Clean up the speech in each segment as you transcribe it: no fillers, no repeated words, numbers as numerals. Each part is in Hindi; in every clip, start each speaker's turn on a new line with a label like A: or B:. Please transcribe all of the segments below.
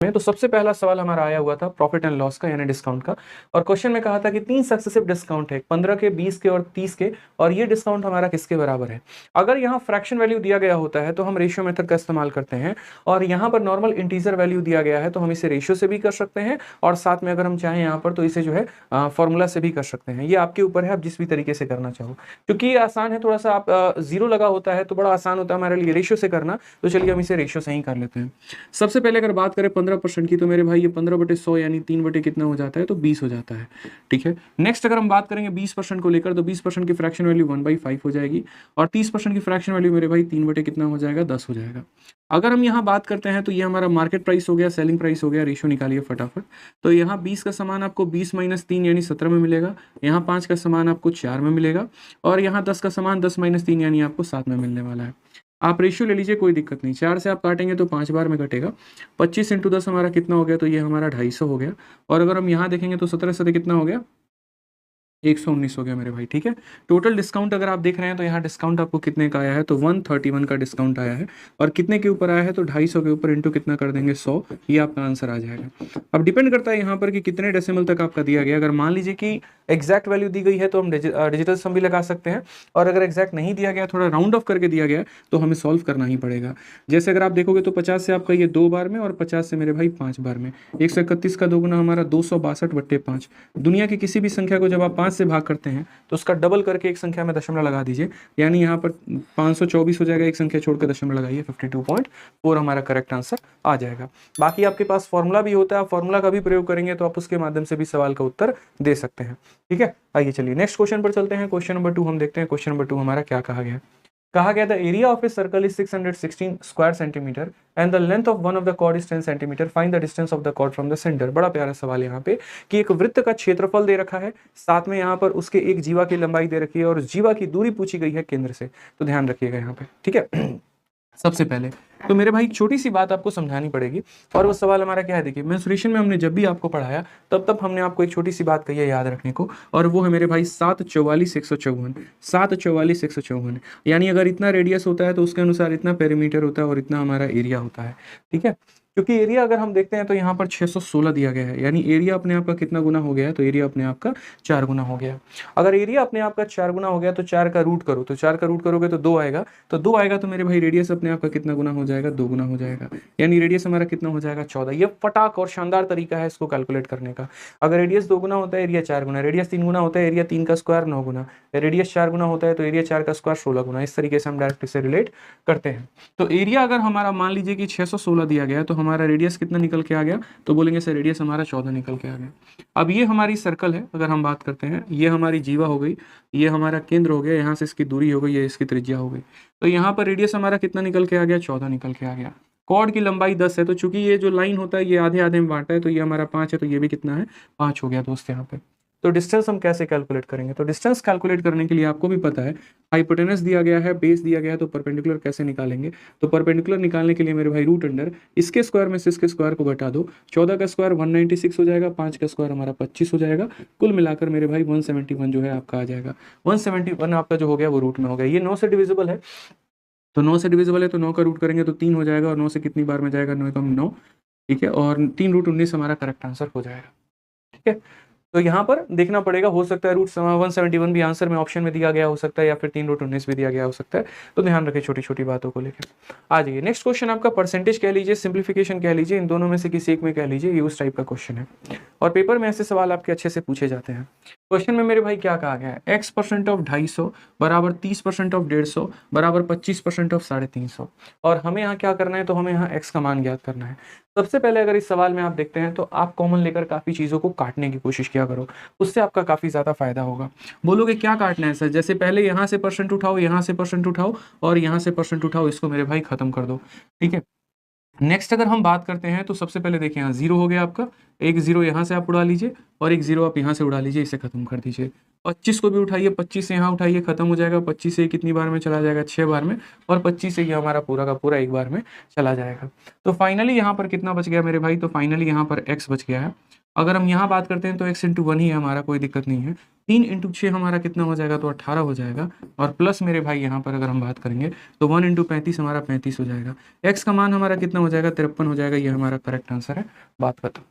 A: हैं। तो सबसे पहला सवाल हमारा आया हुआ था प्रॉफिट एंड लॉस का यानी डिस्काउंट का, और क्वेश्चन में कहा था कि 3 सक्सेसिव डिस्काउंट है, 15 के, 20 के और 30 के, और ये डिस्काउंट हमारा किसके बराबर है। अगर यहाँ फ्रैक्शन वैल्यू दिया गया होता है तो हम रेशियो मेथड का इस्तेमाल करते हैं, और यहाँ पर नॉर्मल इंटीजर वैल्यू दिया गया है तो हम इसे रेशियो से भी कर सकते हैं, और साथ में अगर हम चाहें यहाँ पर तो इसे जो है फॉर्मूला से भी कर सकते हैं। ये आपके ऊपर है, आप जिस भी तरीके से करना चाहो। क्योंकि ये आसान है थोड़ा सा, आप जीरो लगा होता है तो बड़ा आसान होता है हमारे लिए रेशियो से करना, तो चलिए हम इसे रेशियो से ही कर लेते हैं। सबसे पहले अगर बात करें 15% की, तो मेरे भाई ये 15/100 यानी 3 कितना हो जाता है, तो 20 हो जाता है। ठीक है, नेक्स्ट अगर हम बात करेंगे 20% को लेकर, तो 20% की फ्रैक्शन वैल्यू 1/5 हो जाएगी, और 30% की फ्रैक्शन वैल्यू मेरे भाई 3 कितना हो जाएगा, 10 हो जाएगा। अगर हम यहाँ बात करते हैं तो ये हमारा मार्केट प्राइस हो गया, सेलिंग प्राइस हो गया, रेशियो निकालिए फटाफट। तो यहाँ 20 का सामान आपको 20 - 3 यानी 17 में मिलेगा, यहाँ 5 का सामान आपको 4 में मिलेगा, और यहाँ 10 का सामान 10 - 3 यानी आपको 7 में मिलने वाला है। आप रेशियो ले लीजिए, कोई दिक्कत नहीं, 4 से आप काटेंगे तो 5 बार में कटेगा। 25 × 10 हमारा कितना हो गया, तो ये हमारा 250 हो गया, और अगर हम यहाँ देखेंगे तो 17 से कितना हो गया, 119 हो गया मेरे भाई। ठीक है, टोटल डिस्काउंट अगर आप देख रहे हैं तो यहाँ डिस्काउंट आपको कितने का आया है, तो 131 का डिस्काउंट आया है, और कितने के ऊपर आया है, तो 250 के ऊपर इंटू कितना कर देंगे, 100, ये आपका आंसर आ जाएगा। अब डिपेंड करता है यहाँ पर कि कितने डेसिमल तक आपका दिया गया। अगर मान लीजिए कि एग्जैक्ट वैल्यू दी गई है तो हम डिजिटल सम भी लगा सकते हैं, और अगर एग्जैक्ट नहीं दिया गया, थोड़ा राउंड ऑफ करके दिया गया, तो हमें सॉल्व करना ही पड़ेगा। जैसे अगर आप देखोगे तो 50 से आपका ये 2 बार में, और 50 से मेरे भाई 5 बार में, 131 का 2 गुना हमारा 262/5। दुनिया की किसी भी संख्या को जब आप 5 से भाग करते हैं तो उसका डबल करके एक संख्या में दशमलव लगा दीजिए, यानी यहाँ पर 524 हो जाएगा, एक संख्या छोड़कर दशमलव लगाइए, 52.4 हमारा करेक्ट आंसर आ जाएगा। बाकी आपके पास फॉर्मूला भी होता है, आप फॉर्मूला का भी प्रयोग करेंगे तो आप उसके माध्यम से भी सवाल का उत्तर दे सकते हैं। ठीक है, आइए चलिए नेक्स्ट क्वेश्चन पर चलते हैं। क्वेश्चन नंबर 2 हम देखते हैं। क्वेश्चन नंबर 2 हमारा क्या कहा गया है। कहा गया, the area of a circle is 616 square centimetre and the length of one of the chord is 10 centimetre, find the distance of the chord from the centre. बड़ा प्यारा सवाल यहाँ पे कि एक वृत्त का क्षेत्रफल दे रखा है, साथ में यहाँ पर उसके एक जीवा की लंबाई दे रखी है, और जीवा की दूरी पूछी गई है केंद्र से। तो ध्यान रखिएगा यहाँ पे। ठीक है, सबसे पहले तो मेरे भाई छोटी सी बात आपको समझानी पड़ेगी, और वो सवाल हमारा क्या है, देखिए मेंसुरेशन में हमने जब भी आपको पढ़ाया तब तब हमने आपको एक छोटी सी बात कही है याद रखने को, और वो है मेरे भाई 744/154, 744/154, यानी अगर इतना रेडियस होता है तो उसके अनुसार इतना पेरीमीटर होता है और इतना हमारा एरिया होता है। ठीक है, क्योंकि एरिया अगर हम देखते हैं तो यहाँ पर 616 दिया गया है, यानी एरिया अपने आप का कितना गुना हो गया है, तो एरिया अपने आप का 4 गुना हो गया। अगर एरिया अपने आप का 4 गुना हो गया तो 4 का रूट करो, तो 4 का रूट करोगे तो 2 आएगा, तो 2 आएगा तो मेरे भाई रेडियस अपने आप का कितना गुना हो जाएगा, 2 गुना हो जाएगा, यानी रेडियस हमारा कितना हो जाएगा, 14। ये फटाक और शानदार तरीका है इसको कैलकुलेट करने का। अगर रेडियस 2 गुना होता है, एरिया 4 गुना, रेडियस 3 गुना होता है, एरिया 3 का स्क्वायर 9 गुना, रेडियस 4 गुना होता है तो एरिया 4 का स्क्वायर 16 गुना। इस तरीके से हम डायरेक्ट इसे रिलेट करते हैं। तो एरिया अगर हमारा मान लीजिए कि 616 दिया गया तो हमारा रेडियस कितना निकल के आ गया, तो बोलेंगे सर रेडियस हमारा 14 निकल के आ गया। अब ये हमारी सर्कल है, अगर हम बात करते हैं, ये हमारी जीवा हो गई, ये हमारा केंद्र हो गया, यहाँ से इसकी दूरी हो गई, ये इसकी त्रिज्या हो गई, तो यहाँ पर रेडियस हमारा कितना निकल के आ गया, 14 निकल के आ गया। कॉर्ड की लंबाई 10 है, तो चूंकि ये जो लाइन होता है ये आधे आधे में बांटा है, तो ये हमारा 5 है, तो ये भी कितना है, 5 हो गया दोस्त यहाँ पे। तो डिस्टेंस हम कैसे कैलकुलेट करेंगे, तो डिस्टेंस कैलकुलेट करने के लिए आपको भी पता है हाइपोटेनस दिया गया है, बेस दिया गया है, तो परपेंडिकुलर कैसे निकालेंगे। तो परपेंडिकुलर निकालने के लिए मेरे भाई रूट अंडर इसके स्क्वायर में से इसके स्क्वायर को घटा दो, 14 का स्क्वायर 196 हो जाएगा, 5 का स्क्वायर हमारा 25 हो जाएगा, कुल मिलाकर मेरे भाई 171 जो है आपका आ जाएगा। 171 आपका जो हो गया वो रूट में हो गया। ये 9 से डिविजिबल है, तो 9 से डिविजिबल है तो 9 का रूट करेंगे तो 3 हो जाएगा, और 9 से कितनी बार में जाएगा, 9 कम 9। ठीक है, और 3√19 हमारा करेक्ट आंसर हो जाएगा। ठीक है, तो यहाँ पर देखना पड़ेगा, हो सकता है रूट 171 भी आंसर में ऑप्शन में दिया गया हो सकता है, या फिर 3√19 भी दिया गया हो सकता है। तो ध्यान रखिए छोटी छोटी बातों को लेकर। आ जाइए नेक्स्ट क्वेश्चन, आपका परसेंटेज कह लीजिए, सिंप्लीफिकेशन कह लीजिए, इन दोनों में से किसी एक में कह लीजिए, ये उस टाइप का क्वेश्चन है, और पेपर में ऐसे सवाल आपके अच्छे से पूछे जाते हैं। क्वेश्चन में मेरे भाई क्या कहा गया है, x% ऑफ 250 बराबर 30% ऑफ 150 बराबर 25% ऑफ 350, और हमें यहाँ क्या करना है, तो हमें यहाँ x का मान ज्ञात करना है। सबसे पहले अगर इस सवाल में आप देखते हैं तो आप कॉमन लेकर काफी चीजों को काटने की कोशिश किया करो, उससे आपका काफी ज्यादा फायदा होगा। बोलोगे क्या काटना है सर, जैसे पहले यहाँ से परसेंट उठाओ, यहाँ से परसेंट उठाओ, और यहाँ से परसेंट उठाओ, इसको मेरे भाई खत्म कर दो। ठीक है, नेक्स्ट अगर हम बात करते हैं तो सबसे पहले देखिए यहाँ 0 हो गया आपका, एक 0 यहाँ से आप उड़ा लीजिए, और एक 0 आप यहाँ से उड़ा लीजिए, इसे खत्म कर दीजिए। 25 को भी उठाइए, 25 से यहाँ उठाइए, खत्म हो जाएगा। 25 से कितनी बार में चला जाएगा, 6 बार में, और 25 से ये हमारा पूरा का पूरा एक बार में चला जाएगा। तो फाइनली यहाँ पर कितना बच गया मेरे भाई, तो फाइनली यहाँ पर x बच गया है। अगर हम यहाँ बात करते हैं तो x × 1 ही है हमारा, कोई दिक्कत नहीं है। 3 इंटू 6 हमारा कितना हो जाएगा, तो 18 हो जाएगा। और प्लस मेरे भाई यहाँ पर अगर हम बात करेंगे तो 1 इंटू 35 हमारा 35 हो जाएगा। एक्स का मान हमारा कितना हो जाएगा, 53 हो जाएगा। ये हमारा करेक्ट आंसर है, बात खत्म।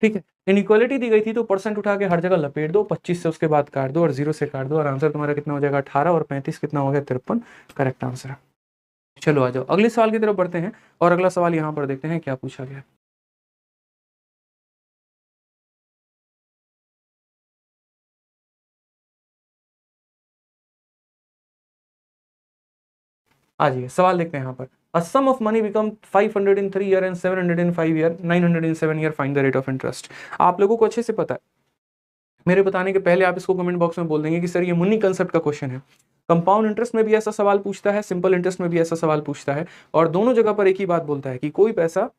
A: ठीक है, इनइक्वालिटी दी गई थी तो परसेंट उठा के हर जगह लपेट दो, 25 से उसके बाद काट दो और 0 से काट दो, और आंसर तुम्हारा कितना हो जाएगा, 18, और 35 कितना हो गया, 53, करेक्ट आंसर है। चलो आ जाओ अगले सवाल की तरफ बढ़ते हैं, और अगला सवाल यहाँ पर देखते हैं क्या पूछा गया। आ जाइए सवाल देखते हैं यहाँ पर। A sum of money become 500 in 3 year and 700 in 5 year, 900 in 7 year, find the rate of interest. आप लोगों को अच्छे से पता है, मेरे बताने के पहले आप इसको कमेंट बॉक्स में बोल देंगे कि सर ये मुन्नी कंसेप्ट का क्वेश्चन है। कंपाउंड इंटरेस्ट में भी ऐसा सवाल पूछता है, सिंपल इंटरेस्ट में भी ऐसा सवाल पूछता है, और दोनों जगह पर एक ही बात बोलता है कि कोई पैसा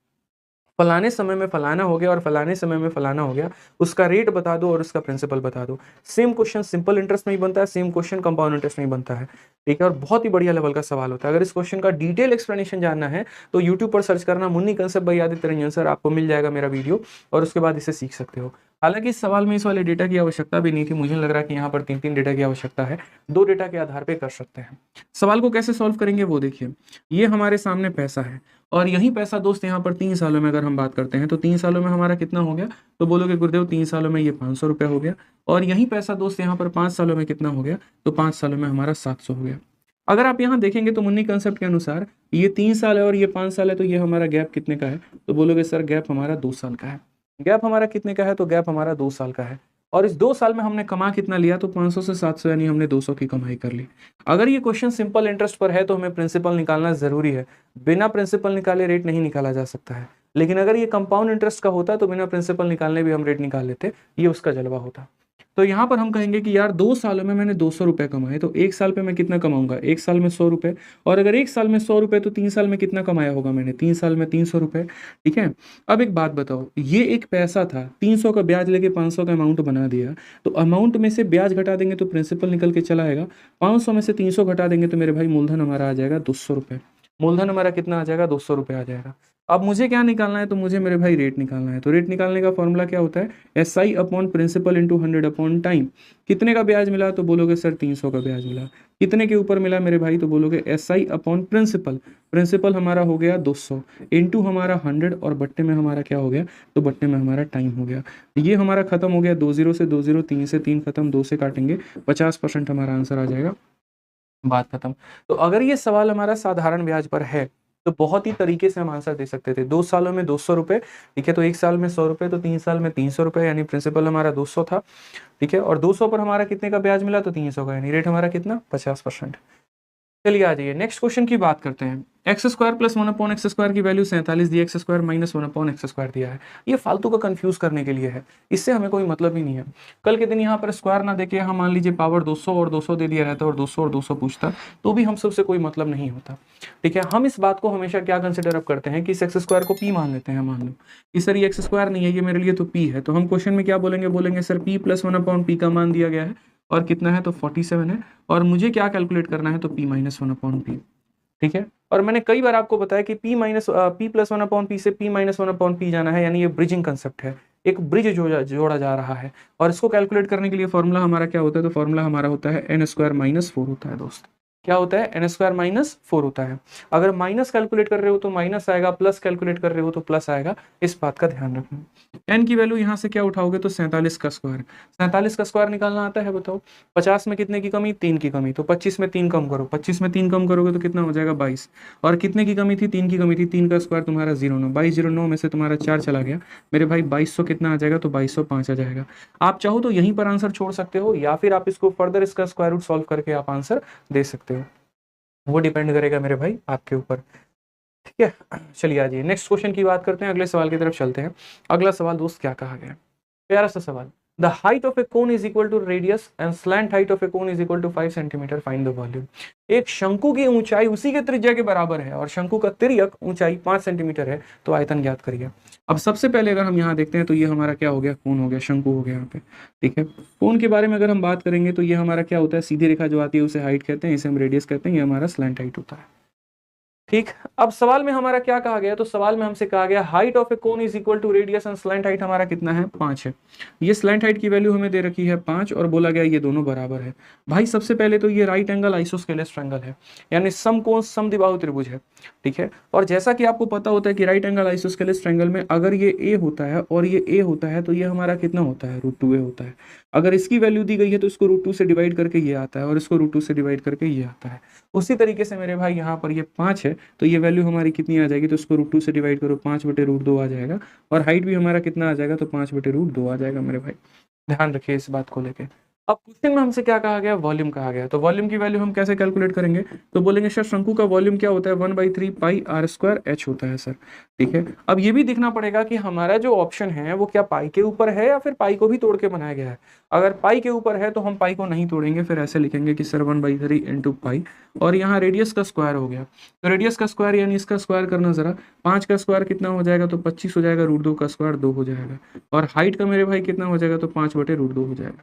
A: फलाने समय में फलाना हो गया और फलाने समय में फलाना हो गया, उसका रेट बता दो और उसका प्रिंसिपल बता दो। सेम क्वेश्चन सिंपल इंटरेस्ट में ही बनता है, सेम क्वेश्चन कंपाउंड इंटरेस्ट में ही बनता है। ठीक है, और बहुत ही बढ़िया लेवल का सवाल होता है। अगर इस क्वेश्चन का डिटेल एक्सप्लेनेशन जानना है तो यूट्यूब पर सर्च करना Munni concept by Aditya Ranjan sir, आपको मिल जाएगा मेरा वीडियो, और उसके बाद इसे सीख सकते हो। हालांकि इस सवाल में इस वाले डेटा की आवश्यकता भी नहीं थी, मुझे लग रहा है कि यहाँ पर 3-3 डेटा की आवश्यकता है, 2 डेटा के आधार पर कर सकते हैं। सवाल को कैसे सॉल्व करेंगे वो देखिए। ये हमारे सामने पैसा है, और यही पैसा दोस्त यहाँ पर 3 सालों में अगर हम बात करते हैं तो 3 सालों में हमारा कितना हो गया, तो बोलोगे गुरुदेव 3 सालों में ये 500 रुपये हो गया। और यही पैसा दोस्त यहाँ पर 5 सालों में कितना हो गया, तो 5 सालों में हमारा 700 हो गया। अगर आप यहाँ देखेंगे तो मुन्नी कंसेप्ट के अनुसार ये 3 साल है और ये 5 साल है, तो ये हमारा गैप कितने का है, तो बोलोगे सर गैप हमारा 2 साल का है। गैप हमारा कितने का है, तो गैप हमारा 2 साल का है। और इस 2 साल में हमने कमा कितना लिया, तो 500 से 700, यानी हमने 200 की कमाई कर ली। अगर ये क्वेश्चन सिंपल इंटरेस्ट पर है तो हमें प्रिंसिपल निकालना जरूरी है, बिना प्रिंसिपल निकाले रेट नहीं निकाला जा सकता है। लेकिन अगर ये कंपाउंड इंटरेस्ट का होता तो बिना प्रिंसिपल निकालने भी हम रेट निकाल लेते, ये उसका जलवा होता। तो यहाँ पर हम कहेंगे कि यार 2 सालों में मैंने 200 रुपये कमाए, तो 1 साल पे मैं कितना कमाऊंगा, 1 साल में 100 रुपये। और अगर 1 साल में 100 रुपये, तो 3 साल में कितना कमाया होगा मैंने, 3 साल में 300 रुपये। ठीक है, अब एक बात बताओ, ये एक पैसा था, 300 का ब्याज लेके 500 का अमाउंट बना दिया, तो अमाउंट में से ब्याज घटा देंगे तो प्रिंसिपल निकल के चला आएगा। 500 में से 300 घटा देंगे तो मेरे भाई मूलधन हमारा आ जाएगा 200 रुपये। मूलधन हमारा कितना आ जाएगा, 200 रुपये आ जाएगा। अब मुझे क्या निकालना है, तो मुझे मेरे भाई रेट निकालना है। तो रेट निकालने का फॉर्मूला क्या होता है, SI upon principal into 100 upon time. कितने का ब्याज मिला, तो बोलोगे सर 300 का ब्याज मिला। कितने के ऊपर मिला मेरे भाई, तो बोलोगे SI अपॉन प्रिंसिपल। प्रिंसिपल हमारा हो गया 200 इंटू हमारा 100, और बट्टे में हमारा क्या हो गया, तो बट्टे में हमारा टाइम हो गया। ये हमारा खत्म हो गया, 2 0 से 2 0, 3 से 3 खत्म, 2 से काटेंगे, 50% हमारा आंसर आ जाएगा, बात खत्म। तो अगर ये सवाल हमारा साधारण ब्याज पर है तो बहुत ही तरीके से हम आंसर दे सकते थे। 2 सालों में 200 रुपये, ठीक है, तो 1 साल में 100 रुपये, तो 3 साल में 300 रुपये, यानी प्रिंसिपल हमारा 200 था। ठीक है, और 200 पर हमारा कितने का ब्याज मिला, तो 300 का, यानी रेट हमारा कितना, 50%। चलिए आ जाइए नेक्स्ट क्वेश्चन की बात करते हैं। X square plus 1 upon x square की वैल्यू 47 दी, x square minus 1 upon x square दिया है। ये फालतू का कंफ्यूज करने के लिए है, इससे हमें कोई मतलब ही नहीं है। कल के दिन यहाँ पर स्क्वायर ना देके हम मान लीजिए पावर 200 और 200 दे दिया रहता और 200 और 200 पूछता, तो भी हम सबसे कोई मतलब नहीं होता। ठीक है, हम इस बात को हमेशा क्या कंसिडर अप करते हैं कि इस एक्स स्क्वायर को पी मान लेते हैं। मान लो कि सर ये एक्स स्क्वायर नहीं है, ये मेरे लिए तो पी है, तो हम क्वेश्चन में क्या बोलेंगे, बोलेंगे sir P plus 1 upon P का मान दिया गया है, और कितना है, तो 47 है, और मुझे क्या कैलकुलेट करना है, तो पी माइनस 1 अपॉन पी। ठीक है, और मैंने कई बार आपको बताया कि पी प्लस 1 अपॉन पी से पी माइनस 1 अपॉन पी जाना है, यानी ये ब्रिजिंग कंसेप्ट है, एक ब्रिज जोड़ा जा रहा है। और इसको कैलकुलेट करने के लिए फॉर्मूला हमारा क्या होता है, तो फॉर्मूला हमारा होता है n स्क्वायर माइनस 4 होता है दोस्त। क्या होता है, n स्क्वायर माइनस 4 होता है। अगर माइनस कैलकुलेट कर रहे हो तो माइनस आएगा, प्लस कैलकुलेट कर रहे हो तो प्लस आएगा, इस बात का ध्यान रखना। n की वैल्यू यहाँ से क्या उठाओगे, तो 47 का स्क्वायर। 47 का स्क्वायर निकालना आता है, बताओ। 50 में कितने की कमी, 3 की कमी, तो 25 में 3 कम करो, 25 में 3 कम करोगे तो कितना हो जाएगा, 22। और कितने की कमी थी, 3 की कमी थी, 3 का स्क्वायर तुम्हारा 09, 2209 में से तुम्हारा 4 चला गया, मेरे भाई 2200 कितना आ जाएगा, तो 2205 आ जाएगा। आप चाहो तो यहीं पर आंसर छोड़ सकते हो, या फिर आप इसको फर्दर इसका स्क्वायर रूट सॉल्व करके आप आंसर दे सकते हो, वो डिपेंड करेगा मेरे भाई आपके ऊपर। ठीक है, चलिए आ जाइए नेक्स्ट क्वेश्चन की बात करते हैं, अगले सवाल की तरफ चलते हैं। अगला सवाल दोस्त क्या कहा गया, प्यारा सा सवाल। The height of a cone is equal to radius and slant height of a cone is equal to 5 centimetre, find the volume. एक शंकु की ऊंचाई उसी के त्रिज्या के बराबर है और शंकु का तिर्यक ऊंचाई 5 सेंटीमीटर है, तो आयतन ज्ञात करिए। अब सबसे पहले अगर हम यहाँ देखते हैं तो ये हमारा क्या हो गया, कोन हो गया, शंकु हो गया यहाँ पे। ठीक है, कोन के बारे में अगर हम बात करेंगे तो ये हमारा क्या होता है, सीधी रेखा जो आती है उसे हाइट कहते हैं, इसे हम रेडियस कहते हैं, ये हमारा स्लैंट हाइट होता है। ठीक। अब सवाल में हमारा क्या कहा गया, तो सवाल में हमसे कहा गया height of a cone is equal to radius and slant height हमारा कितना है 5 है। ये स्लैंट हाइट की वैल्यू हमें दे रखी है 5 और बोला गया ये दोनों बराबर है। भाई सबसे पहले तो ये राइट एंगल आइसोस्केलेस ट्रायंगल है, यानी समकोण समद्विबाहु त्रिभुज है। ठीक है, और जैसा कि आपको पता होता है कि राइट एंगल आइसोस्केलेस ट्रायंगल में अगर ये ए होता है और ये ए होता है तो ये हमारा कितना होता है √2a होता है। अगर इसकी वैल्यू दी गई है तो इसको √2 से डिवाइड करके ये आता है और इसको √2 से डिवाइड करके ये आता है। उसी तरीके से मेरे भाई यहाँ पर ये 5 है तो ये वैल्यू हमारी कितनी आ जाएगी, तो इसको √2 से डिवाइड करो 5/√2 आ जाएगा। और हाइट भी हमारा कितना आ जाएगा, तो 5/√2 आ जाएगा मेरे भाई। ध्यान रखिए इस बात को लेके। अब क्वेश्चन में हमसे क्या कहा गया, वॉल्यूम कहा गया। तो वॉल्यूम की वैल्यू हम कैसे कैलकुलेट करेंगे, तो बोलेंगे सर शंकु का वॉल्यूम क्या होता है 1/3 πr² होता है सर। ठीक है, अब ये भी देखना पड़ेगा कि हमारा जो ऑप्शन है वो क्या पाई के ऊपर है या फिर पाई को भी तोड़ के बनाया गया है। अगर पाई के ऊपर है तो हम पाई को नहीं तोड़ेंगे, फिर ऐसे लिखेंगे कि सर 1/3 इंटू पाई, और यहाँ रेडियस का स्क्वायर हो गया। तो रेडियस का स्क्वायर यानी इसका स्क्वायर करना जरा, 5 का स्क्वायर कितना हो जाएगा, तो 25 हो जाएगा, √2 का स्क्वायर 2 हो जाएगा, और हाइट का मेरे भाई कितना हो जाएगा, तो 5/√2 हो जाएगा।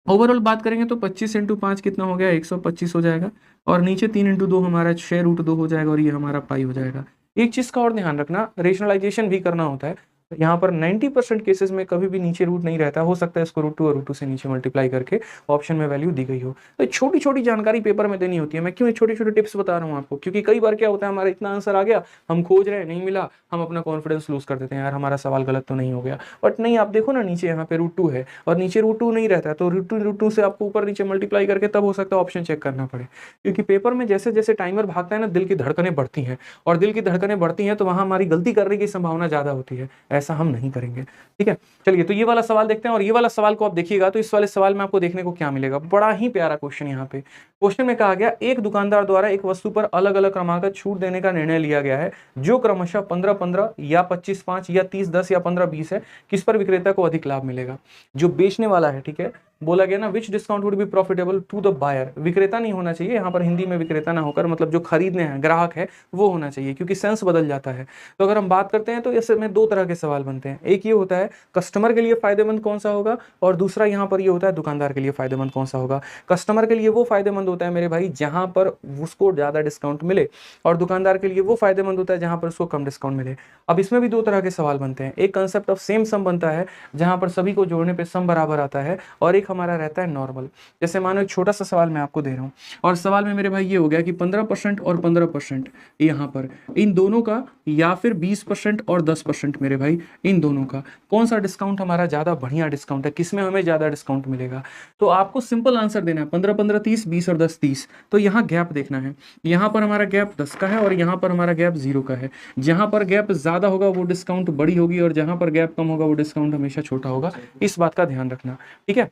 A: ओवरऑल बात करेंगे तो 25 इंटू 5 कितना हो गया, 125 हो जाएगा, और नीचे 3 इंटू 2 हमारा 6√2 हो जाएगा, और ये हमारा पाई हो जाएगा। एक चीज का और ध्यान रखना, रेशनलाइजेशन भी करना होता है। यहाँ पर 90% केसेस में कभी भी नीचे रूट नहीं रहता, हो सकता है इसको √2 और √2 से नीचे मल्टीप्लाई करके ऑप्शन में वैल्यू दी गई हो। तो छोटी छोटी जानकारी पेपर में देनी होती है। मैं क्यों ये छोटे छोटे टिप्स बता रहा हूँ आपको, क्योंकि कई बार क्या होता है हमारा इतना आंसर आ गया, हम खोज रहे हैं नहीं मिला, हम अपना कॉन्फिडेंस लूज कर देते हैं, यार हमारा सवाल गलत तो नहीं हो गया। बट नहीं, आप देखो ना नीचे यहाँ पे √2 है और नीचे √2 नहीं रहता है, तो √2 से आपको ऊपर नीचे मल्टीप्लाई करके तब हो सकता है ऑप्शन चेक करना पड़े। क्योंकि पेपर में जैसे जैसे टाइमर भागता है ना, दिल की धड़कनें बढ़ती हैं, और दिल की धड़कनें बढ़ती हैं तो वहाँ हमारी गलती करने की संभावना ज्यादा होती है। ऐसा हम नहीं करेंगे। ठीक है, चलिए तो ये वाला सवाल देखते हैं, और ये वाला सवाल को आप देखिएगा तो इस वाले सवाल में आपको देखने को क्या मिलेगा, बड़ा ही प्यारा क्वेश्चन। यहाँ पे क्वेश्चन में कहा गया एक दुकानदार द्वारा एक वस्तु पर अलग अलग क्रमागत छूट देने का निर्णय लिया गया है, जो क्रमशः 15-15 या 25-5 या 30-10 या 15-20 है। किस पर विक्रेता को अधिक लाभ मिलेगा, जो बेचने वाला है। ठीक है, बोला गया ना which discount would be profitable to the buyer. विक्रेता नहीं होना चाहिए यहाँ पर, हिंदी में विक्रेता ना होकर मतलब जो खरीदने हैं ग्राहक है वो होना चाहिए, क्योंकि सेंस बदल जाता है। तो अगर हम बात करते हैं तो इसमें दो तरह के सवाल बनते हैं। एक ये होता है कस्टमर के लिए फायदेमंद कौन सा होगा, और दूसरा यहाँ पर ये होता है दुकानदार के लिए फायदेमंद कौन सा होगा। कस्टमर के लिए वो फायदेमंद होता है मेरे भाई जहां पर उसको ज्यादा डिस्काउंट मिले, और दुकानदार के लिए वो फायदेमंद होता है जहां पर उसको कम डिस्काउंट मिले। अब इसमें भी दो तरह के सवाल बनते हैं। एक कंसेप्ट ऑफ सेम सम बनता है जहां पर सभी को जोड़ने पे सम बराबर आता है, और एक हमारा रहता है नॉर्मल। जैसे मानो एक छोटा सा सवाल मैं आपको दे रहा हूँ, और सवाल में मेरे भाई ये हो गया कि 15% और 15% यहाँ पर इन दोनों का, या फिर 20% और 10% मेरे भाई इन दोनों का कौन सा डिस्काउंट हमारा ज्यादा बढ़िया डिस्काउंट है, किसमें हमें ज्यादा डिस्काउंट मिलेगा। तो आपको सिंपल आंसर देना है 15-15 30, 20 और 10 30। तो यहाँ गैप देखना है, यहाँ पर हमारा गैप 10 का है और यहाँ पर हमारा गैप 0 का है। जहां पर गैप ज्यादा होगा वो डिस्काउंट बड़ी होगी, और जहां पर गैप कम होगा वो डिस्काउंट हमेशा छोटा होगा। इस बात का ध्यान रखना। ठीक है,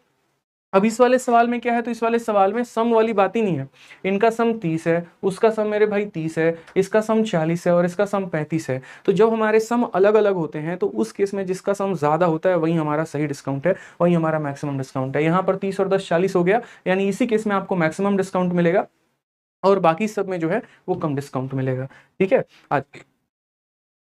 A: अब इस वाले सवाल में क्या है, तो इस वाले सवाल में सम वाली बात ही नहीं है। इनका सम 30 है, उसका सम मेरे भाई 30 है, इसका सम 40 है और इसका सम 35 है। तो जब हमारे सम अलग अलग होते हैं तो उस केस में जिसका सम ज्यादा होता है वही हमारा सही डिस्काउंट है, वही हमारा मैक्सिमम डिस्काउंट है। यहाँ पर 30 और 10 40 हो गया, यानी इसी केस में आपको मैक्सिमम डिस्काउंट मिलेगा, और बाकी सब में जो है वो कम डिस्काउंट मिलेगा। ठीक है, आज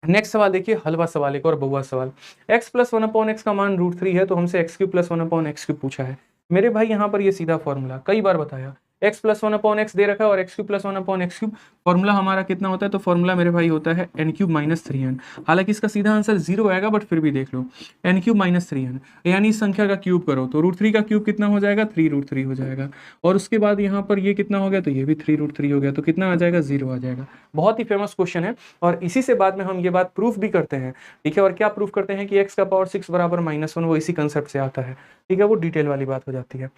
A: नेक्स्ट सवाल देखिए, हलवा सवाल एक और बहुआ सवाल। x + 1/x का मान √3 है, तो हमसे x³ + 1/x³ पूछा है। मेरे भाई यहाँ पर ये सीधा फॉर्मूला कई बार बताया, x + 1/x दे रखा है और x³ + 1/x³। फॉर्मूला हमारा कितना होता है, तो फॉर्मूला मेरे भाई होता है n³ - 3n। हालांकि इसका सीधा आंसर 0 आएगा, बट फिर भी देख लो n³ - 3n, यानी इस संख्या का क्यूब करो तो √3 का क्यूब कितना हो जाएगा, 3√3 हो जाएगा। और उसके बाद यहाँ पर ये कितना हो गया, तो ये भी 3√3 हो गया, तो कितना आ जाएगा, 0 आ जाएगा। बहुत ही फेमस क्वेश्चन है, और इसी से बाद में हम ये बात प्रूफ भी करते हैं। ठीक है, और क्या प्रूफ करते हैं कि x⁻6 = -1, वो इसी कंसेप्ट से आता है। ठीक है, वो डिटेल वाली बात हो जाती है।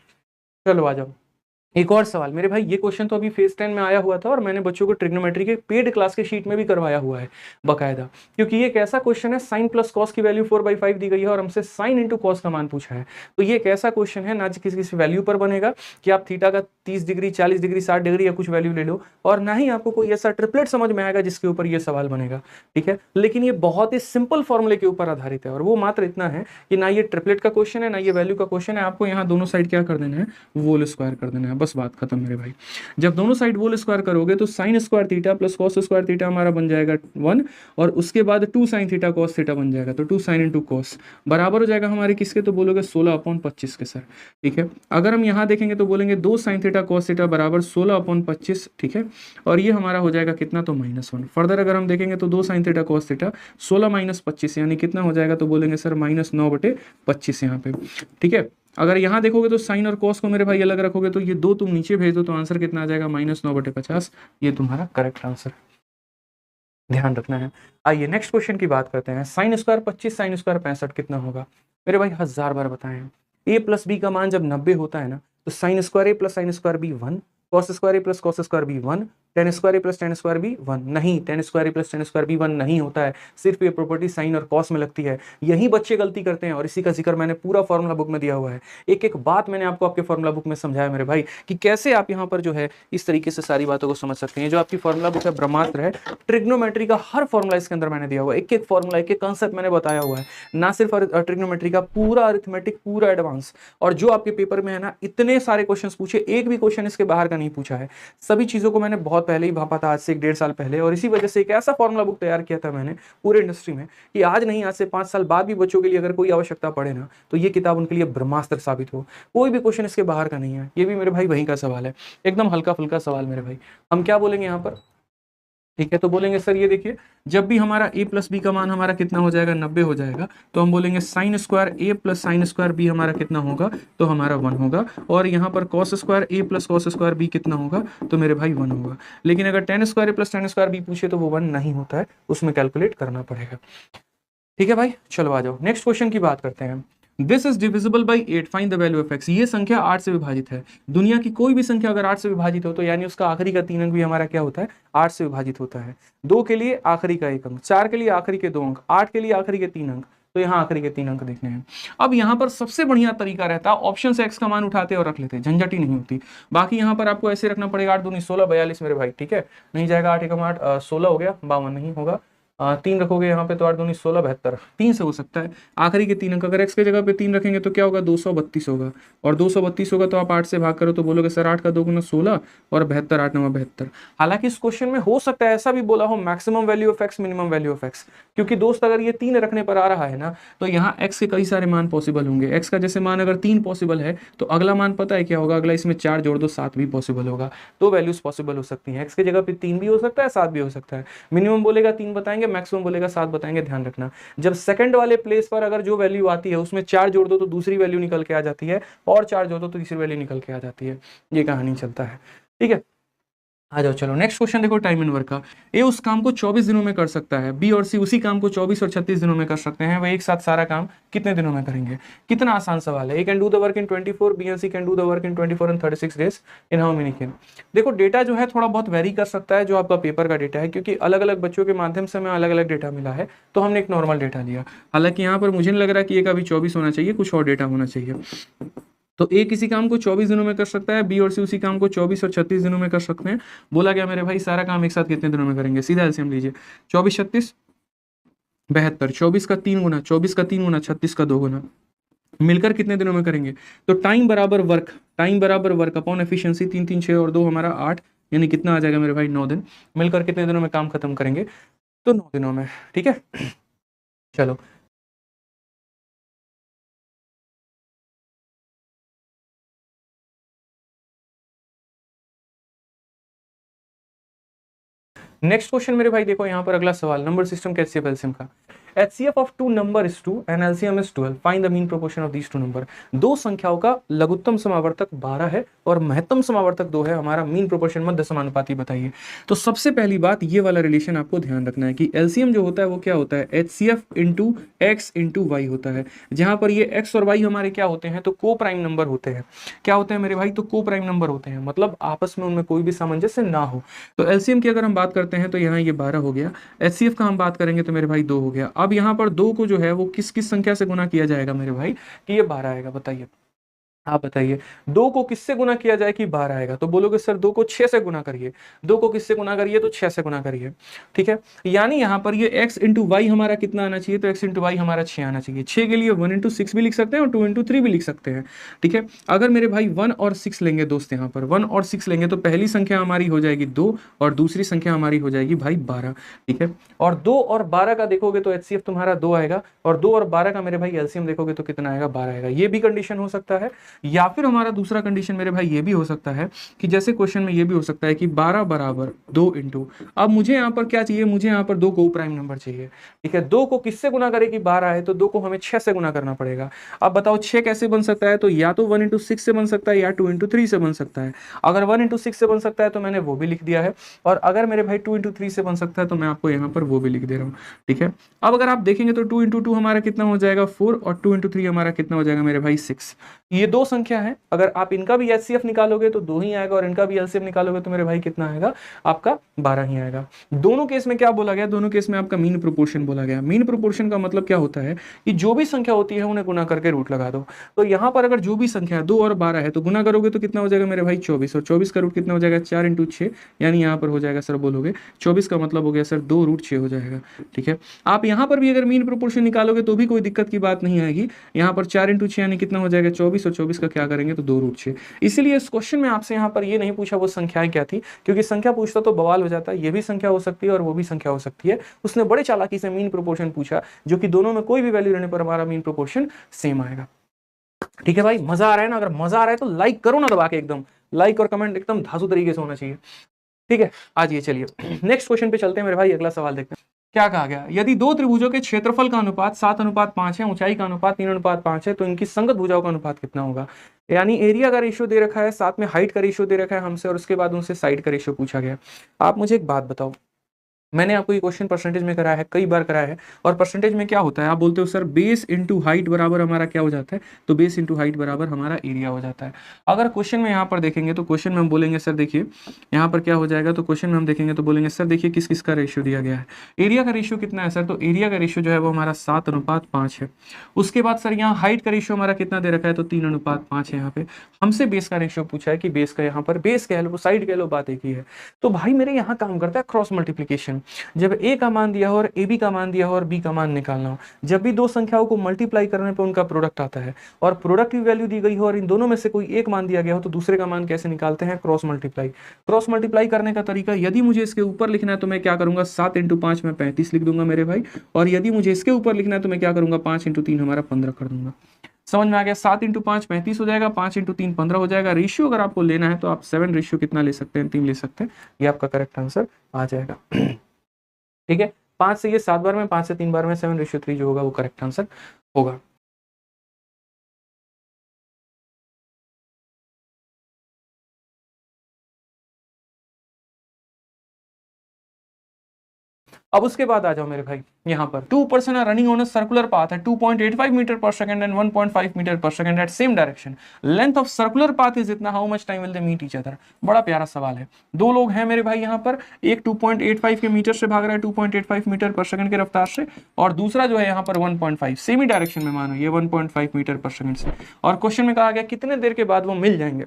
A: चलो आ जाओ एक और सवाल। मेरे भाई ये क्वेश्चन तो अभी फेज 10 में आया हुआ था, और मैंने बच्चों को ट्रिग्नोमेट्री के पेड क्लास के शीट में भी करवाया हुआ है बकायदा, क्योंकि ये एक ऐसा क्वेश्चन है sin + cos की वैल्यू 4/5 दी गई है और हमसे sin × cos का मान पूछा है। तो ये एक ऐसा क्वेश्चन है ना किसी किसी वैल्यू पर बनेगा कि आप थीटा का 30 डिग्री 40 डिग्री 60 डिग्री या कुछ वैल्यू ले लो, और ना ही आपको कोई ऐसा ट्रिपलेट समझ में आएगा जिसके ऊपर ये सवाल बनेगा। ठीक है, लेकिन ये बहुत ही सिंपल फॉर्मूले के ऊपर आधारित है, और वो मात्र इतना है कि ना ये ट्रिपलेट का क्वेश्चन है ना ये वैल्यू का क्वेश्चन है। आपको यहाँ दोनों साइड क्या कर देना है, होल स्क्वायर कर देना है, बस बात खत्म मेरे भाई। जब दोनों साइड होल स्क्वायर करोगे तो sine square theta plus cos square theta हमारा बन जाएगा 1, और उसके बाद 2 साइन थीटा कॉस थीटा बन जाएगा, तो 2 साइन इंटू कॉस बराबर हो जाएगा हमारे किसके, तो बोलोगे 16/25 के सर। ठीक है, अगर हम यहाँ देखेंगे तो बोलेंगे 2 साइन थीटा कॉस थीटा बराबर 16/25। ठीक है, और ये हमारा हो जाएगा कितना, तो -1। फर्दर अगर हम देखेंगे तो 2 साइन थीटा कॉस थीटा 16 - 25 यानी कितना हो जाएगा, तो बोलेंगे सर -9/25 यहाँ पे। ठीक है, अगर यहाँ देखोगे तो साइन और कॉस को मेरे भाई अलग रखोगे तो ये 2 तुम नीचे भेज दो तो आंसर कितना आ जाएगा, -9/50। ये तुम्हारा करेक्ट आंसर ध्यान रखना है। आइए नेक्स्ट क्वेश्चन की बात करते हैं। साइन स्क्वायर 25 साइन स्क्वायर 65 कितना होगा। मेरे भाई 1000 बार बताएं, a प्लस बी का मान जब 90 होता है ना, तो sine square A plus sine square B 1, cos square A plus cos square B 1, tan square A plus tan square B 1 नहीं, tan square A plus tan square B 1 नहीं होता है। सिर्फ ये प्रॉपर्टी साइन और कॉस में लगती है। यही बच्चे गलती करते हैं और इसी का जिक्र मैंने पूरा फॉर्मूला बुक में दिया हुआ है। एक एक बात मैंने आपको आपके फॉर्मूला बुक में समझाया मेरे भाई, कि कैसे आप यहाँ पर जो है इस तरीके से सारी बातों को समझ सकते हैं। जो आपकी फॉर्मूला बुक है ब्रह्मास्त्र है, ट्रिग्नोमेट्री का हर फॉर्मूला इसके अंदर मैंने दिया हुआ है। एक एक फॉर्मूला एक एक कॉन्सेप्ट मैंने बताया हुआ है, ना सिर्फ ट्रिग्नोमेट्री का, पूरा अरिथमेटिक, पूरा एडवांस। और जो आपके पेपर में है ना, इतने सारे क्वेश्चन पूछे, एक भी क्वेश्चन इसके बाहर का नहीं पूछा है। सभी चीजों को मैंने बहुत पहले ही भापा था, आज से 1.5 साल पहले, और इसी वजह से एक ऐसा फॉर्मूला बुक तैयार किया था मैंने पूरे इंडस्ट्री में कि आज नहीं, आज से 5 साल बाद भी बच्चों के लिए अगर कोई आवश्यकता पड़े ना, तो ये किताब उनके लिए ब्रह्मास्त्र साबित हो। कोई भी क्वेश्चन इसके बाहर का नहीं है। ये भी मेरे भाई वहीं का सवाल है, एकदम हल्का फुल्का सवाल मेरे भाई। हम क्या बोलेंगे यहाँ पर, ठीक है, तो बोलेंगे सर ये देखिए, जब भी हमारा a प्लस बी का मान हमारा कितना हो जाएगा, 90 हो जाएगा, तो हम बोलेंगे sine square a plus sine square b हमारा कितना होगा, तो हमारा 1 होगा। और यहाँ पर cos square a plus cos square b कितना होगा, तो मेरे भाई 1 होगा। लेकिन अगर ten square a plus tan square b पूछे तो वो 1 नहीं होता है, उसमें कैलकुलेट करना पड़ेगा। ठीक है भाई, चलो आ जाओ नेक्स्ट क्वेश्चन की बात करते हैं। This is divisible by 8, find the value of x। ये संख्या 8 से विभाजित है। दुनिया की कोई भी संख्या अगर 8 से विभाजित हो तो यानी उसका आखिरी का 3 अंक भी हमारा क्या होता है, 8 से विभाजित होता है। 2 के लिए आखिरी का 1 अंक, 4 के लिए आखिरी के 2 अंक, 8 के लिए आखिरी के 3 अंक, तो यहाँ आखिरी के 3 अंक देखने हैं। अब यहाँ पर सबसे बढ़िया तरीका रहता है ऑप्शन से x का मान उठाते और रख लेते, झंझट ही नहीं होती। बाकी यहाँ पर आपको ऐसे रखना पड़ेगा, 8 दूनी 16 42 मेरे भाई। ठीक है, नहीं जाएगा, 8 एकम 8 16 हो गया, 52 नहीं होगा। 3 रखोगे यहाँ पे तो 8 दूनी 16 72, 3 से हो सकता है आखिरी के 3 अंक। अगर x के जगह पे 3 रखेंगे तो क्या होगा, 232 होगा, और 232 होगा तो आप 8 से भाग करो तो बोलोगे सर 8 का 2 गुना 16 और 72, 8 9 72। हालांकि इस क्वेश्चन में हो सकता है ऐसा भी बोला हो, maximum value of x minimum value of x, क्योंकि दोस्त अगर ये 3 रखने पर आ रहा है ना, तो यहाँ x के कई सारे मान पॉसिबल होंगे। x का जैसे मान अगर 3 पॉसिबल है तो अगला मान पता है क्या होगा, अगला इसमें 4 जोड़ दो 7 भी पॉसिबल होगा। 2 वैल्यूज पॉसिबल हो सकती हैं, x के जगह पे 3 भी हो सकता है, 7 भी हो सकता है। मिनिमम बोलेगा 3 बताएंगे, मैक्सिमम बोलेगा 7 बताएंगे। ध्यान रखना, जब सेकंड वाले प्लेस पर अगर जो वैल्यू आती है उसमें 4 जोड़ दो तो दूसरी वैल्यू निकल के आ जाती है, और 4 जोड़ दो तो तीसरी वैल्यू निकल के आ जाती है। ये कहानी चलता है। ठीक है, आ जाओ चलो नेक्स्ट क्वेश्चन देखो, टाइम एंड वर्क का। ए उस काम को 24 दिनों में कर सकता है, बी और सी उसी काम को 24 और 36 दिनों में कर सकते हैं। वह एक साथ सारा काम कितने दिनों में करेंगे। कितना आसान सवाल है। A can do the work in 24, B and C can do the work in 24 and 36 days in how many can. देखो डेटा जो है थोड़ा बहुत वेरी कर सकता है, जो आपका पेपर का डेटा है, क्योंकि अलग अलग बच्चों के माध्यम से हमें अलग अलग डेटा मिला है, तो हमने एक नॉर्मल डेटा लिया। हालांकि यहाँ पर मुझे नहीं लग रहा कि एक अभी 24 होना चाहिए, कुछ और डेटा होना चाहिए। तो ए किसी काम को 24 दिनों में कर सकता है, बी और सी उसी काम को 24 और 36 दिनों में कर सकते हैं। बोला गया मेरे भाई सारा काम एक साथ कितने दिनों में करेंगे। सीधा एलसीएम लीजिए, 24 36 72, 24 का 3 गुना, 24 का 3 गुना, 36 का 2 गुना, मिलकर कितने दिनों में करेंगे। तो टाइम बराबर वर्क अपॉन एफिशिएंसी, 3 3 6 और 2 हमारा 8, यानी कितना आ जाएगा मेरे भाई 9 दिन। मिलकर कितने दिनों में काम खत्म करेंगे, तो 9 दिनों में। ठीक है, चलो नेक्स्ट क्वेश्चन मेरे भाई देखो, यहाँ पर अगला सवाल, नंबर सिस्टम का एचसीएफ एलसीएम का। HCF of two number is 2 and LCM is 12. Find the mean proportion of these two number. दो संख्याओं का लघुत्तम समावर्तक 12 है और महत्तम समावर्तक 2 है। हमारा मीन प्रोपोर्शन मध्य समानुपाती बताइए। तो सबसे पहली बात ये वाला रिलेशन आपको ध्यान रखना है कि LCM जो होता है वो क्या होता है, HCF into x into y होता है। जहां पर ये x और y हमारे क्या होते हैं, तो को प्राइम नंबर होते हैं। क्या होते हैं मेरे भाई, तो को प्राइम नंबर होते हैं, मतलब आपस में उनमें कोई भी सामंजस्य ना हो। तो LCM की अगर हम बात करते हैं तो यहाँ ये 12 हो गया। HCF का हम बात करेंगे तो मेरे भाई 2 हो गया। अब यहाँ पर 2 को जो है वो किस किस संख्या से गुना किया जाएगा मेरे भाई, कि ये 12 आएगा, बताइए। आप बताइए, 2 को किससे गुना किया जाए कि 12 आएगा? तो बोलोगे सर 2 को 6 से गुना करिए। 2 को किससे गुना करिए? तो 6 से गुना करिए। ठीक है, यानी यहाँ पर ये x इंटू वाई हमारा कितना आना चाहिए? तो x इंटू वाई हमारा 6 आना चाहिए। 6 के लिए 1 इंटू 6 भी लिख सकते हैं और 2 इंटू 3 भी लिख सकते हैं। ठीक है, अगर मेरे भाई 1 और 6 लेंगे दोस्त, यहाँ पर 1 और 6 लेंगे तो पहली संख्या हमारी हो जाएगी 2 और दूसरी संख्या हमारी हो जाएगी भाई 12। ठीक है, और 2 और 12 का देखोगे तो HCF तुम्हारा 2 आएगा, और 2 और 12 का मेरे भाई एलसीएम देखोगे तो कितना आएगा? 12 आएगा। ये भी कंडीशन हो सकता है, या फिर हमारा दूसरा कंडीशन मेरे भाई ये भी हो सकता है कि जैसे क्वेश्चन में ये भी हो सकता है कि 12 बराबर 2 इंटू, अब मुझे यहाँ पर क्या चाहिए? मुझे यहाँ पर 2 को प्राइम नंबर चाहिए। ठीक है, 2 को किससे गुना करे कि 12 है? तो 2 को हमें 6 से गुना करना पड़ेगा। अब बताओ 6 कैसे बन सकता है? तो या तो 1 इंटू 6 से बन सकता है या 2 इंटू 3 से बन सकता है। अगर 1 इंटू 6 से बन सकता है तो मैंने वो भी लिख दिया है, और अगर मेरे भाई 2 इंटू 3 से बन सकता है तो मैं आपको यहाँ पर वो भी लिख दे रहा हूँ। ठीक है, अब अगर आप देखेंगे तो 2 इंटू 2 हमारा कितना हो जाएगा? 4, और 2 इंटू 3 हमारा कितना हो जाएगा मेरे भाई? 6। ये दो संख्या है, अगर आप इनका भी HCF निकालोगे तो 2 ही आएगा, और इनका भी LCM निकालोगे तो मेरे भाई कितना आएगा? आपका 12 ही आएगा। दोनों केस में क्या बोला गया? दोनों केस में आपका मीन प्रोपोर्शन बोला गया। मीन प्रोपोर्शन का मतलब क्या होता है कि जो भी संख्या होती है उन्हें गुना करके रूट लगा दो। तो यहाँ पर अगर जो भी संख्या 2 और 12 है तो गुना करोगे तो कितना हो जाएगा मेरे भाई? 24, और 24 का रूट कितना हो जाएगा? 4 इंटू 6, यानी यहाँ पर हो जाएगा सर, बोलोगे 24 का मतलब हो गया सर 2 रूट 6 हो जाएगा। ठीक है, आप यहाँ पर भी अगर मीन प्रोपोर्शन निकालोगे तो भी कोई दिक्कत की बात नहीं आएगी। यहाँ पर 4 इंटू 6 यानी कितना हो जाएगा? 24, और 24 का क्या करेंगे तो 2 रूट 6। इसलिए इस क्वेश्चन में आपसे यहाँ पर ये नहीं पूछा वो संख्याएं क्या थी, क्योंकि संख्या पूछता तो बवाल हो जाता है। ये भी संख्या हो सकती है और वो भी संख्या हो सकती है। उसने बड़े चालाकी से मीन प्रोपोर्शन पूछा, जो कि दोनों में कोई भी वैल्यू रहने पर हमारा मीन प्रोपोर्शन सेम आएगा। ठीक है भाई, मजा आ रहा है ना? अगर मजा आ रहा है तो लाइक करो ना दबा के, एकदम लाइक और कमेंट एकदम धांसू तरीके से होना चाहिए। ठीक है, आज ये चलिए नेक्स्ट क्वेश्चन पे चलते हैं मेरे भाई। अगला सवाल देखते हैं क्या कहा गया। यदि दो त्रिभुजों के क्षेत्रफल का अनुपात 7:5 है, ऊंचाई का अनुपात 3:5 है, तो इनकी संगत भुजाओं का अनुपात कितना होगा? यानी एरिया का रेशियो दे रखा है, साथ में हाइट का रेशियो दे रखा है हमसे, और उसके बाद उनसे साइड का रेशियो पूछा गया। आप मुझे एक बात बताओ, मैंने आपको ये क्वेश्चन परसेंटेज में कराया है, कई बार कराया है, और परसेंटेज में क्या होता है? आप बोलते हो सर बेस इंटू हाइट बराबर हमारा क्या हो जाता है? तो बेस इंटू हाइट बराबर हमारा एरिया हो जाता है। अगर क्वेश्चन में यहाँ पर देखेंगे तो क्वेश्चन में हम बोलेंगे सर देखिए यहाँ पर क्या हो जाएगा, तो क्वेश्चन में हम देखेंगे तो बोलेंगे सर देखिए किस किस का रेशियो दिया गया है। एरिया का रेशियो कितना है सर? तो एरिया का रेशियो जो है वो हमारा 7:5 है। उसके बाद सर यहाँ हाइट का रेशियो हमारा कितना दे रखा है? तो 3:5 है। यहाँ पे हमसे बेस का रेशियो पूछा है कि बेस का, यहाँ पर बेस कह लो साइड कह लो, बात एक ही है। तो भाई मेरे यहाँ काम करता है क्रॉस मल्टीप्लीकेशन। जब ए का मान दिया हो और ए बी का मान दिया हो और बी का मान निकालना हो, जब भी दो संख्याओं को मल्टीप्लाई करने पे उनका प्रोडक्ट आता है और प्रोडक्ट की वैल्यू दी गई हो और इन दोनों में से कोई एक मान दिया गया हो, तो दूसरे का मान कैसे निकालते हैं? Cross multiply. क्रॉस मल्टीप्लाई करने का तरीका, यदि मुझे इसके ऊपर लिखना है तो मैं क्या करूंगा? 7 इंटू 5 में 35 लिख दूंगा मेरे भाई, और यदि मुझे इसके ऊपर लिखना है तो मैं क्या करूंगा? 5 इंटू 3 हमारा 15 कर दूंगा। समझ में आ गया? 7 इंटू 5 35 हो जाएगा, 5 इंटू 3 15 हो जाएगा। रेशियो अगर आपको लेना है तो आप 7 रेशियो कितना ले सकते हैं? 3 ले सकते हैं। ये आपका करेक्ट आंसर आ जाएगा। ठीक है, 5 से ये 7 बार में, 5 से 3 बार में, 7:3 जो होगा वो करेक्ट आंसर होगा। अब उसके बाद आ जाओ मेरे भाई, यहाँ पर 2 person are running on a circular path है 2.85 metre per second and 1.5 metre per second at same direction. Length of circular path is इतना, how much time will they meet each other? बड़ा प्यारा सवाल है। दो लोग हैं मेरे भाई यहाँ पर, एक 2.85 के मीटर से भाग रहा है 2.85 मीटर पर सेकंड के रफ्तार से, और दूसरा जो है यहाँ पर 1.5, सेम ही डायरेक्शन में मानो ये 1.5 मीटर पर सेकंड से, और क्वेश्चन में कहा गया कितने देर के बाद वो मिल जाएंगे।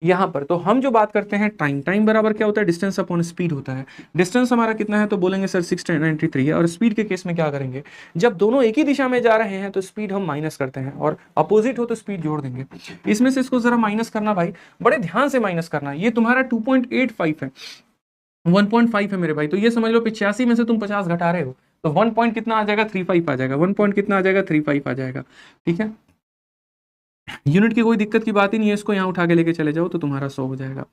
A: यहाँ पर तो हम जो बात करते हैं टाइम, टाइम बराबर क्या होता है? डिस्टेंस अपॉन स्पीड होता है। डिस्टेंस हमारा कितना है? तो बोलेंगे सर 693 है, और स्पीड के केस में क्या करेंगे? जब दोनों एक ही दिशा में जा रहे हैं तो स्पीड हम माइनस करते हैं, और अपोजिट हो तो स्पीड जोड़ देंगे। इसमें से इसको जरा माइनस करना भाई, बड़े ध्यान से माइनस करना। ये तुम्हारा 2.85 है, 1.5 है मेरे भाई, तो ये समझ लो 85 में से तुम 50 घटा रहे हो, तो 1 पॉइंट कितना आ जाएगा? 35 आ जाएगा। 1 पॉइंट कितना आ जाएगा? 35 आ जाएगा। ठीक है, यूनिट की कोई दिक्कत की बात ही नहीं है, इसको यहाँ उठा के लेके चले जाओ तो तुम्हारा 100 हो जाएगा।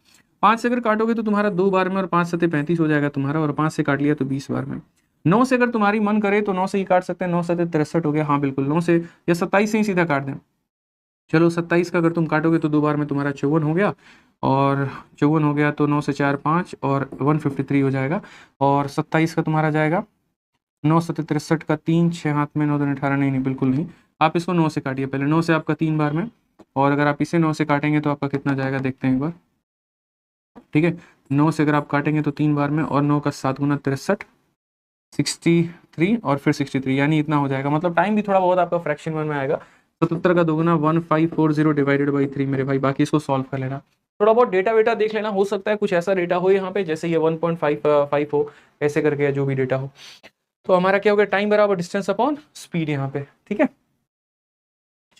A: 5 से अगर काटोगे तो तुम्हारा 2 बार में, और 5 सत्ते 35 हो जाएगा तुम्हारा, और 5 से काट लिया तो 20 बार में। 9 से अगर तुम्हारी मन करे तो 9 से ही काट सकते हैं, 9 सत्ते 63 हो गया। हाँ बिल्कुल, 9 से या 27 से ही सीधा काट दें। चलो 27 का अगर तुम काटोगे तो 2 बार में तुम्हारा 54 हो गया, और 54 हो गया तो 9 से 4 5 और 153 हो जाएगा, और 27 का तुम्हारा जाएगा 9 सत्ते 63 का 3 6 हाथ में 9 दूनी 18, नहीं बिल्कुल नहीं। आप इसको 9 से काटिए पहले, 9 से आपका 3 बार में, और अगर आप इसे 9 से काटेंगे तो आपका कितना जाएगा देखते हैं एक बार। ठीक है, 9 से अगर आप काटेंगे तो 3 बार में, और 9 का 7 गुना 63, 63 और फिर 63, यानी इतना हो जाएगा। मतलब टाइम भी थोड़ा बहुत आपका फ्रैक्शन वन में आएगा, 77 का दोगुना 1540 डिवाइडेड बाई 3 मेरे भाई, बाकी इसको सॉल्व कर लेना। थोड़ा बहुत डेटा वेटा देख लेना, हो सकता है कुछ ऐसा डेटा हो यहाँ पे जैसे ये 1.5 हो, ऐसे करके या जो भी डेटा हो। तो हमारा क्या हो गया, टाइम बराबर डिस्टेंस अपॉन स्पीड यहाँ पे, ठीक है।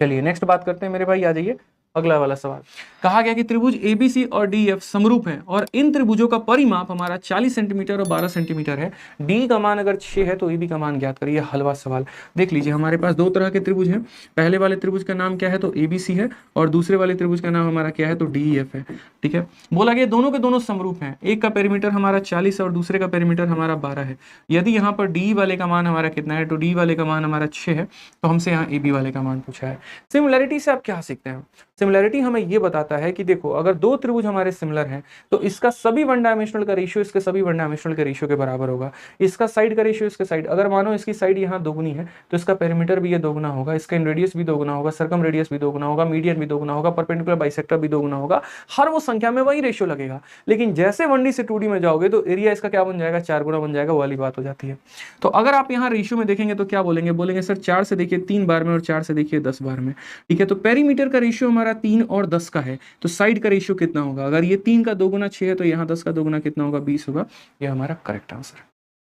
A: चलिए नेक्स्ट बात करते हैं मेरे भाई, आ जाइए अगला वाला सवाल। कहा गया कि त्रिभुज एबीसी और डीएफ समरूप हैं और इन त्रिभुजों का परिमाप हमारा 40 सेंटीमीटर और 12 सेंटीमीटर है। डी का मान अगर 6 है तो एबी का मान ज्ञात करिए। हलवा सवाल। देख लीजिए हमारे पास दो तरह के त्रिभुज हैं। पहले वाले त्रिभुज का नाम क्या है तो एबीसी है, और दूसरे वाले त्रिभुज का नाम हमारा क्या है तो डीईएफ है, ठीक है। बोला गया दोनों के दोनों समरूप हैं, एक का पेरीमीटर हमारा 40 और दूसरे का पेरीमीटर हमारा 12 है। यदि यहाँ पर डी वाले का मान हमारा कितना है तो डी वाले का मान हमारा 6 है, तो हमसे यहाँ एबी वाले का मान पूछा है। सिमिलैरिटी से आप क्या सीखते हैं, सिमिलैरिटी हमें ये बताता है कि देखो अगर दो त्रिभुज हमारे सिमिलर हैं तो इसका सभी वन डायमेंशनल का रेशियो इसके सभी वन डायमेंशनल के रेशियो के बराबर होगा। इसका साइड का रेशियो इसके साइड, अगर मानो इसकी साइड यहाँ दोगुनी है तो इसका पेरीमीटर भी ये दोगुना होगा, इसका रेडियस भी दोगुना होगा, सर्कम रेडियस भी दोगुना होगा, मीडियन भी दोगुना होगा, परपेंडिकुलर बाइसेक्टर भी दोगुना होगा। हर वो संख्या में वही रेशियो लगेगा। लेकिन जैसे 1D से 2D में जाओगे तो एरिया इसका क्या बन जाएगा, 4 गुना बन जाएगा, वो वाली बात हो जाती है। तो अगर आप यहाँ रेशियो में देखेंगे तो क्या बोलेंगे, बोलेंगे सर 4 से देखिए 3 बार में और 4 से देखिए 10 बार में, ठीक है। तो पेरीमीटर का रेशियो हमारा 3 और 10 का है, तो साइड का रेशियो कितना होगा, अगर ये 3 का दोगुना 6 है तो यहाँ 10 का दोगुना कितना होगा, 20 होगा। ये हमारा करेक्ट आंसर है,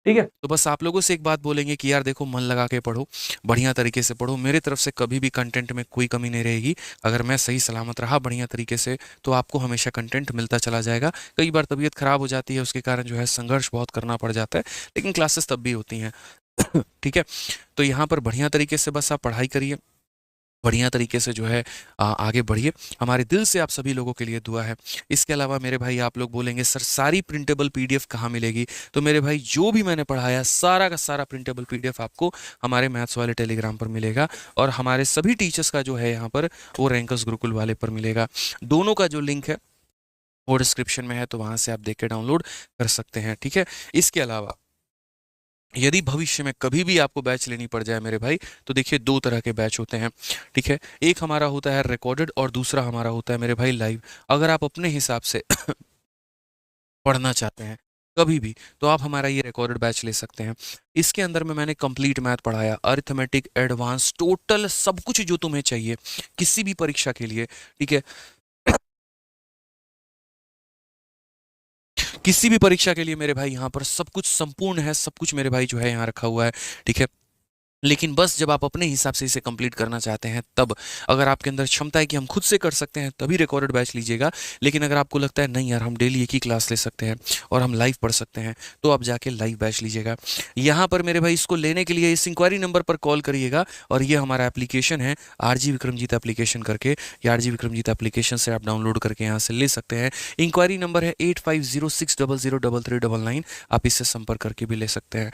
A: ठीक है।
B: तो बस आप लोगों से एक बात बोलेंगे कि यार देखो मन लगा के पढ़ो, बढ़िया तरीके से पढ़ो। मेरे तरफ से कभी भी कंटेंट में कोई कमी नहीं रहेगी। अगर मैं सही सलामत रहा बढ़िया तरीके से तो आपको हमेशा कंटेंट मिलता चला जाएगा। कई बार तबीयत खराब हो जाती है, उसके कारण जो है संघर्ष बहुत करना पड़ जाता है, लेकिन क्लासेस तब भी होती हैं। ठीक है, तो यहाँ पर बढ़िया तरीके से बस आप पढ़ाई करिए, बढ़िया तरीके से जो है आगे बढ़िए। हमारे दिल से आप सभी लोगों के लिए दुआ है। इसके अलावा मेरे भाई आप लोग बोलेंगे सर सारी प्रिंटेबल पीडीएफ कहाँ मिलेगी, तो मेरे भाई जो भी मैंने पढ़ाया सारा का सारा प्रिंटेबल पीडीएफ आपको हमारे मैथ्स वाले टेलीग्राम पर मिलेगा, और हमारे सभी टीचर्स का जो है यहाँ पर वो रैंकर्स गुरुकुल वाले पर मिलेगा। दोनों का जो लिंक है वो डिस्क्रिप्शन में है, तो वहाँ से आप देख के डाउनलोड कर सकते हैं, ठीक है। इसके अलावा यदि भविष्य में कभी भी आपको बैच लेनी पड़ जाए मेरे भाई, तो देखिए दो तरह के बैच होते हैं, ठीक है। एक हमारा होता है रिकॉर्डेड और दूसरा हमारा होता है मेरे भाई लाइव। अगर आप अपने हिसाब से पढ़ना चाहते हैं कभी भी, तो आप हमारा ये रिकॉर्डेड बैच ले सकते हैं। इसके अंदर में मैंने कंप्लीट मैथ पढ़ाया, अरिथमेटिक, एडवांस, टोटल सब कुछ जो तुम्हें चाहिए किसी भी परीक्षा के लिए, ठीक है। किसी भी परीक्षा के लिए मेरे भाई यहाँ पर सब कुछ संपूर्ण है, सब कुछ मेरे भाई जो है यहाँ रखा हुआ है, ठीक है। लेकिन बस जब आप अपने हिसाब से इसे कंप्लीट करना चाहते हैं तब, अगर आपके अंदर क्षमता है कि हम खुद से कर सकते हैं तभी रिकॉर्डेड बैच लीजिएगा। लेकिन अगर आपको लगता है नहीं यार हम डेली एक ही क्लास ले सकते हैं और हम लाइव पढ़ सकते हैं, तो आप जाके लाइव बैच लीजिएगा। यहाँ पर मेरे भाई इसको लेने के लिए इस इंक्वायरी नंबर पर कॉल करिएगा, और ये हमारा एप्लीकेशन है आरजी विक्रमजीत एप्लीकेशन करके, ये आरजी विक्रमजीत एप्लीकेशन से आप डाउनलोड करके यहाँ से ले सकते हैं। इंक्वायरी नंबर है 8506003399, आप इससे संपर्क करके भी ले सकते हैं।